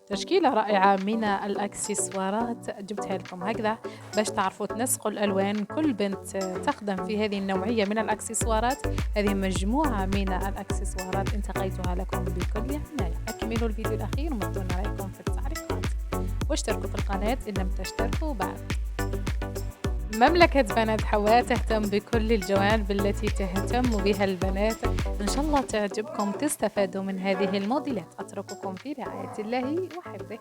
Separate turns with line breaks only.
تشكيلة رائعة من الأكسسوارات جبتها لكم هكذا باش تعرفوا تنسقوا الألوان. كل بنت تخدم في هذه النوعية من الأكسسوارات. هذه مجموعة من الأكسسوارات انتقيتها لكم بكل عناية. أكملوا الفيديو الأخير ومدونا رأيكم في التعليقات، واشتركوا في القناة إن لم تشتركوا بعد. مملكة بنات حواء تهتم بكل الجوانب التي تهتم بها البنات. إن شاء الله تعجبكم، تستفادوا من هذه الموديلات. أترككم في رعاية الله وحفظه.